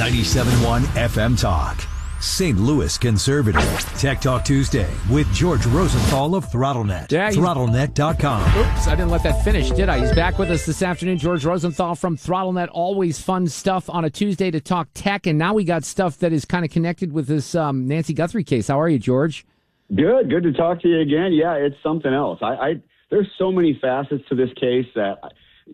97.1 FM Talk. St. Louis Conservative. Tech Talk Tuesday with George Rosenthal of ThrottleNet. Yeah, ThrottleNet.com. Oops, I didn't let that finish, did I? He's back with us this afternoon. George Rosenthal from ThrottleNet. Always fun stuff on a Tuesday to talk tech. And now we got stuff that is kind of connected with this Nancy Guthrie case. How are you, George? Good to talk to you again. Yeah, it's something else. There's so many facets to this case that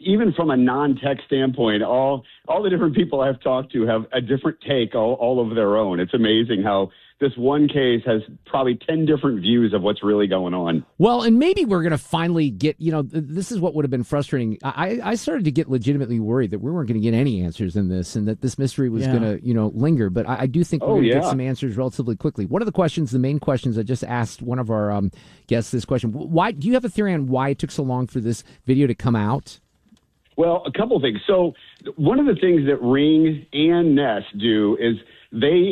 even from a non-tech standpoint, all the different people I've talked to have a different take all of their own. It's amazing how this one case has probably 10 different views of what's really going on. Well, and maybe we're going to finally get, this is what would have been frustrating. I started to get legitimately worried that we weren't going to get any answers in this and that this mystery was going to, linger. But I do think we're going to get some answers relatively quickly. One of the main questions I just asked one of our guests this question. Why do you have a theory on why it took so long for this video to come out? Well, a couple of things. So one of the things that Ring and Nest do is they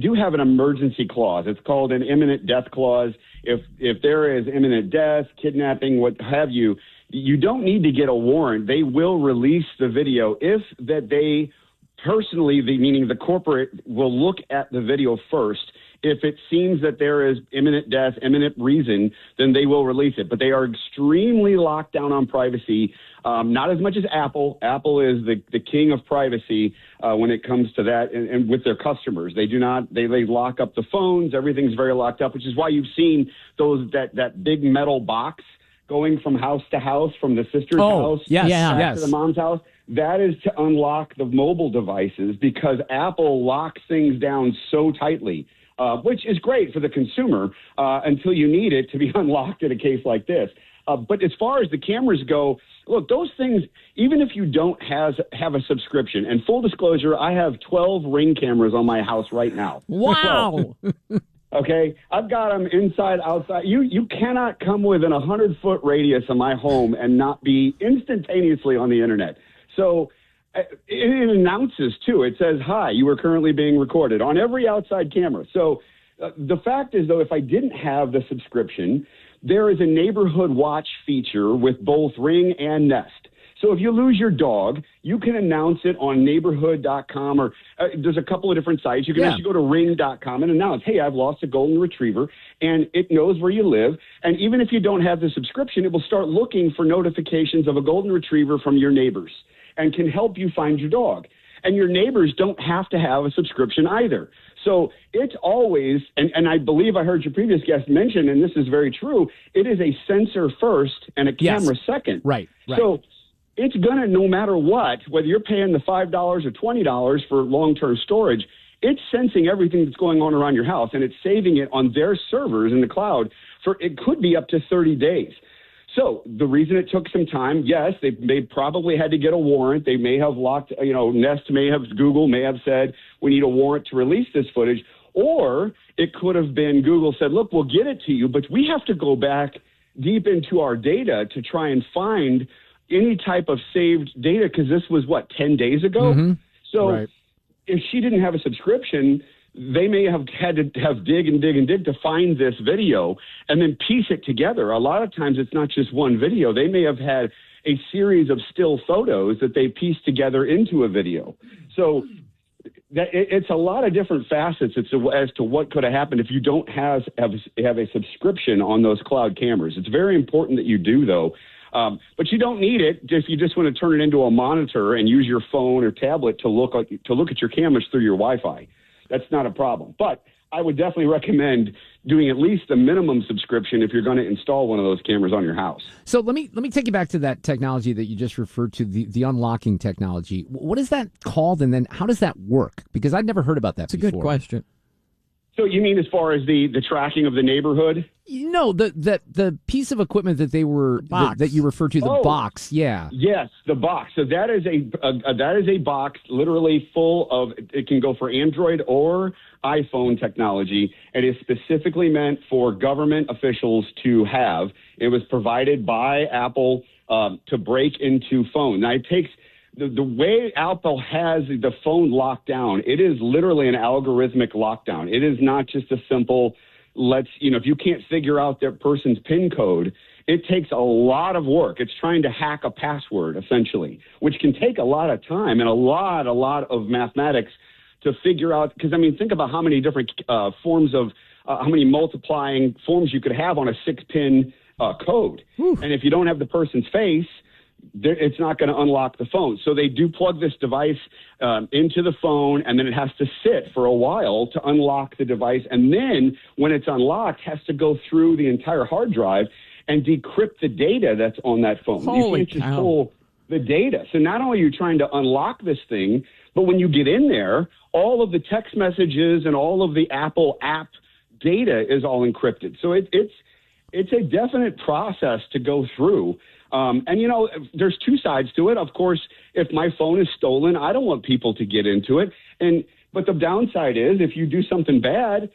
do have an emergency clause. It's called an imminent death clause. If there is imminent death, kidnapping, what have you, you don't need to get a warrant. They will release the video if that they personally, meaning the corporate, will look at the video first. If it seems that there is imminent death, imminent reason, then they will release it. But they are extremely locked down on privacy, not as much as Apple. Apple is the king of privacy when it comes to that and with their customers. They do not, they lock up the phones. Everything's very locked up, which is why you've seen that big metal box going from house to house, from the sister's house to the mom's house. That is to unlock the mobile devices because Apple locks things down so tightly. Which is great for the consumer until you need it to be unlocked in a case like this. But as far as the cameras go, look, those things, even if you don't have a subscription, and full disclosure, I have 12 Ring cameras on my house right now. Wow. Okay, I've got them inside, outside. You cannot come within a 100-foot radius of my home and not be instantaneously on the internet. So it announces, too. It says, hi, you are currently being recorded on every outside camera. So the fact is, though, if I didn't have the subscription, there is a neighborhood watch feature with both Ring and Nest. So if you lose your dog, you can announce it on neighborhood.com or there's a couple of different sites. You can actually go to ring.com and announce, hey, I've lost a golden retriever, and it knows where you live. And even if you don't have the subscription, it will start looking for notifications of a golden retriever from your neighbors and can help you find your dog. And your neighbors don't have to have a subscription either. So it's always, and I believe I heard your previous guest mention, and this is very true, it is a sensor first and a camera second. Right. So it's going to, no matter what, whether you're paying the $5 or $20 for long-term storage, it's sensing everything that's going on around your house, and it's saving it on their servers in the cloud for, it could be up to 30 days. So the reason it took some time, yes, they probably had to get a warrant. They may have locked, Nest may have, Google may have said, we need a warrant to release this footage. Or it could have been Google said, look, we'll get it to you, but we have to go back deep into our data to try and find any type of saved data, because this was, 10 days ago? Mm-hmm. So if she didn't have a subscription, they may have had to have dig to find this video and then piece it together. A lot of times it's not just one video. They may have had a series of still photos that they pieced together into a video. So it's a lot of different facets as to what could have happened if you don't have a subscription on those cloud cameras. It's very important that you do, though. But you don't need it if you just want to turn it into a monitor and use your phone or tablet to look at your cameras through your Wi-Fi. That's not a problem. But I would definitely recommend doing at least a minimum subscription if you're going to install one of those cameras on your house. So let me take you back to that technology that you just referred to, the unlocking technology. What is that called, and then how does that work? Because I'd never heard about that before. It's a good question. So you mean as far as the tracking of the neighborhood? No, the piece of equipment that that you referred to, the box, yeah. Yes, the box. So that is a box literally full of, it can go for Android or iPhone technology. It is specifically meant for government officials to have. It was provided by Apple to break into phone. Now it takes the way Apple has the phone locked down, it is literally an algorithmic lockdown. It is not just a simple, if you can't figure out that person's PIN code, it takes a lot of work. It's trying to hack a password, essentially, which can take a lot of time and a lot of mathematics to figure out. Because, I mean, think about how many different forms of how many multiplying forms you could have on a 6-pin code. Oof. And if you don't have the person's face, it's not going to unlock the phone. So they do plug this device into the phone, and then it has to sit for a while to unlock the device. And then when it's unlocked, has to go through the entire hard drive and decrypt the data that's on that phone. Holy you can't just pull the data. So not only are you trying to unlock this thing, but when you get in there, all of the text messages and all of the Apple app data is all encrypted. So it's a definite process to go through. And, you know, there's two sides to it. Of course, if my phone is stolen, I don't want people to get into it. But the downside is if you do something bad,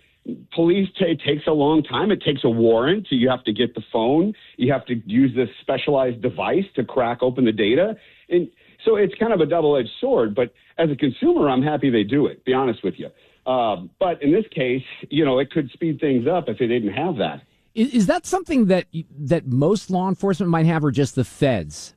police takes a long time. It takes a warrant. You have to get the phone. You have to use this specialized device to crack open the data. And so it's kind of a double-edged sword. But as a consumer, I'm happy they do it, be honest with you. But in this case, you know, it could speed things up if they didn't have that. Is that something that most law enforcement might have, or just the feds?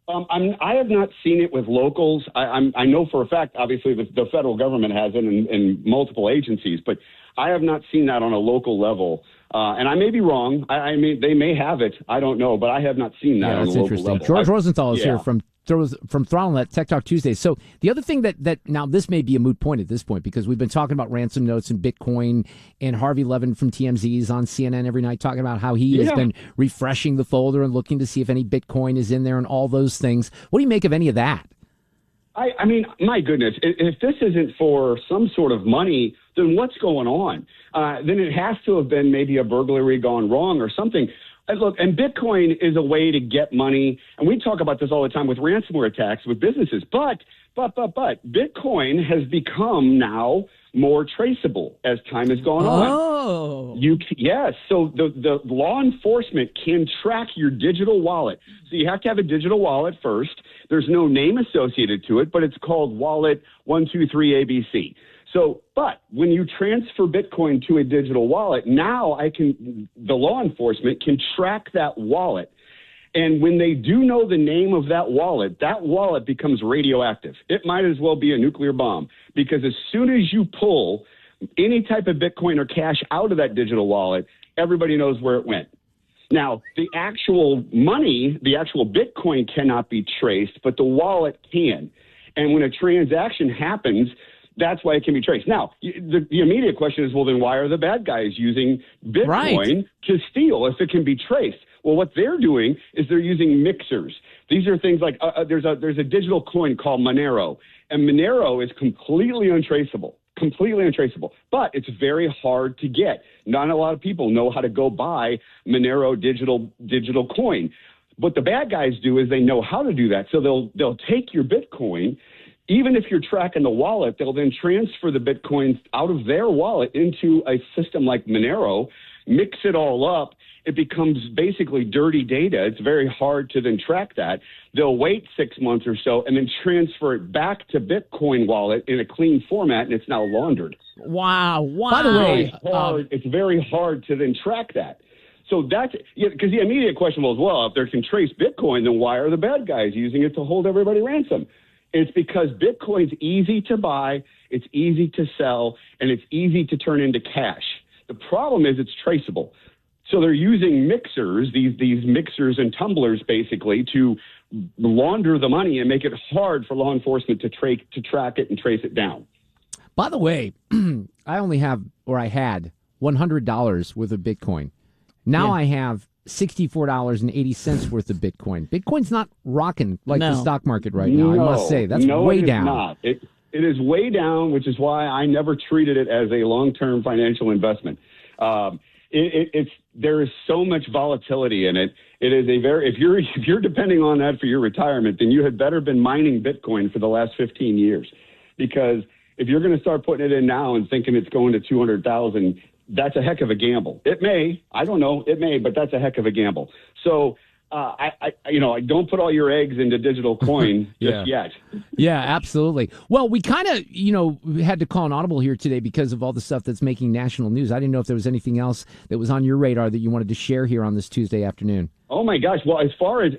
I have not seen it with locals. I know for a fact, obviously, the federal government has it in multiple agencies, but I have not seen that on a local level. And I may be wrong. They may have it. I don't know, but I have not seen that on a local level. George Rosenthal is here from ThrottleNet, Tech Talk Tuesdays. So the other thing that now this may be a moot point at this point, because we've been talking about ransom notes and Bitcoin, and Harvey Levin from TMZ is on CNN every night talking about how he has been refreshing the folder and looking to see if any Bitcoin is in there and all those things. What do you make of any of that? I mean, my goodness, if this isn't for some sort of money, then what's going on? Then it has to have been maybe a burglary gone wrong or something. Look, and Bitcoin is a way to get money, and we talk about this all the time with ransomware attacks with businesses, but Bitcoin has become now more traceable as time has gone on. Yes, so the law enforcement can track your digital wallet. So you have to have a digital wallet first. There's no name associated to it, but it's called wallet 123ABC. So, but when you transfer Bitcoin to a digital wallet, now the law enforcement can track that wallet. And when they do know the name of that wallet becomes radioactive. It might as well be a nuclear bomb, because as soon as you pull any type of Bitcoin or cash out of that digital wallet, everybody knows where it went. Now, the actual money, the actual Bitcoin cannot be traced, but the wallet can. And when a transaction happens, that's why it can be traced. Now, the immediate question is, well, then why are the bad guys using Bitcoin to steal if it can be traced? Well, what they're doing is they're using mixers. These are things like there's a digital coin called Monero, and Monero is completely untraceable, but it's very hard to get. Not a lot of people know how to go buy Monero digital coin. What the bad guys do is they know how to do that. So they'll take your Bitcoin. Even if you're tracking the wallet, they'll then transfer the Bitcoin out of their wallet into a system like Monero, mix it all up. It becomes basically dirty data. It's very hard to then track that. They'll wait 6 months or so and then transfer it back to Bitcoin wallet in a clean format, and it's now laundered. Wow. By the way, it's very hard to then track that. So that's because the immediate question was, well, if they can trace Bitcoin, then why are the bad guys using it to hold everybody ransom? It's because Bitcoin's easy to buy, it's easy to sell, and it's easy to turn into cash. The problem is it's traceable. So they're using mixers, these mixers and tumblers, basically, to launder the money and make it hard for law enforcement to track it and trace it down. By the way, I had $100 worth of Bitcoin. Now I have $64.80 worth of Bitcoin. Bitcoin's not rocking like the stock market right now, I must say. That's way down. Not. It is way down, which is why I never treated it as a long-term financial investment. There is so much volatility in it. It is if you're depending on that for your retirement, then you had better been mining Bitcoin for the last 15 years, because if you're going to start putting it in now and thinking it's going to 200,000, that's a heck of a gamble. It may, I don't know, it may, but that's a heck of a gamble. So I don't put all your eggs into digital coin just yet. Yeah, absolutely. Well, we kind of, had to call an audible here today because of all the stuff that's making national news. I didn't know if there was anything else that was on your radar that you wanted to share here on this Tuesday afternoon. Oh my gosh! Well, as far as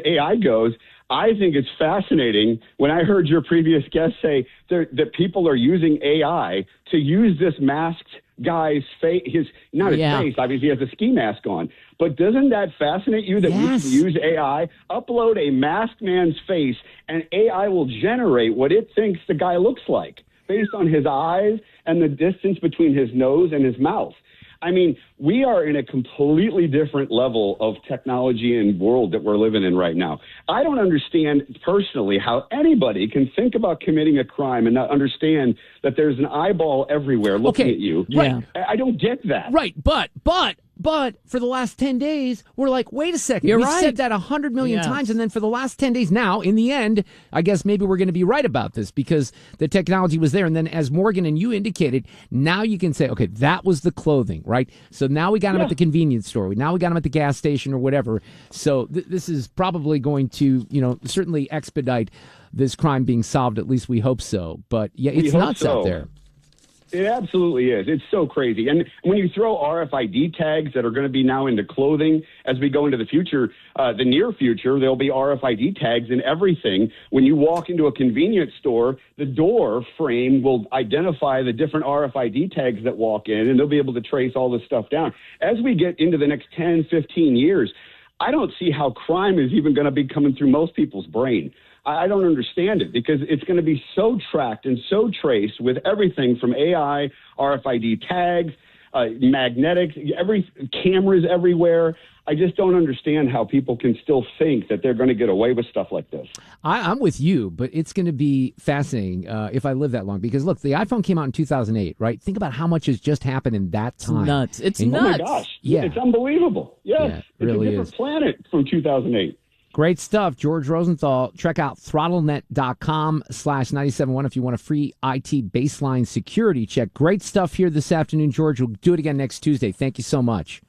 AI goes, I think it's fascinating. When I heard your previous guest say that people are using AI to use this masked guy's face, his face, obviously he has a ski mask on. But doesn't that fascinate you that we can use AI, upload a masked man's face, and AI will generate what it thinks the guy looks like based on his eyes and the distance between his nose and his mouth? I mean, we are in a completely different level of technology and world that we're living in right now. I don't understand personally how anybody can think about committing a crime and not understand that there's an eyeball everywhere looking at you. Right. I don't get that. Right. But for the last 10 days, we're like, wait a second. You're We've right. said that 100 million times. And then for the last 10 days now, in the end, I guess maybe we're going to be right about this because the technology was there. And then as Morgan and you indicated, now you can say, okay, that was the clothing, right? So now we got him at the convenience store. Now we got him at the gas station or whatever. So this is probably going to, certainly expedite this crime being solved. At least we hope so. But yeah, it's nuts out there. It absolutely is. It's so crazy. And when you throw RFID tags that are going to be now into clothing as we go into the future, the near future, there'll be RFID tags in everything. When you walk into a convenience store, the door frame will identify the different RFID tags that walk in, and they'll be able to trace all this stuff down. As we get into the next 10, 15 years, I don't see how crime is even going to be coming through most people's brain. I don't understand it because it's going to be so tracked and so traced with everything from AI, RFID tags, magnetic, cameras everywhere. I just don't understand how people can still think that they're going to get away with stuff like this. I'm with you, but it's going to be fascinating if I live that long. Because, look, the iPhone came out in 2008, right? Think about how much has just happened in that time. It's nuts. Oh, my gosh. Yeah. It's unbelievable. Yes. Yeah, it really it's a different planet from 2008. Great stuff. George Rosenthal. Check out throttlenet.com/971 if you want a free IT baseline security check. Great stuff here this afternoon, George. We'll do it again next Tuesday. Thank you so much.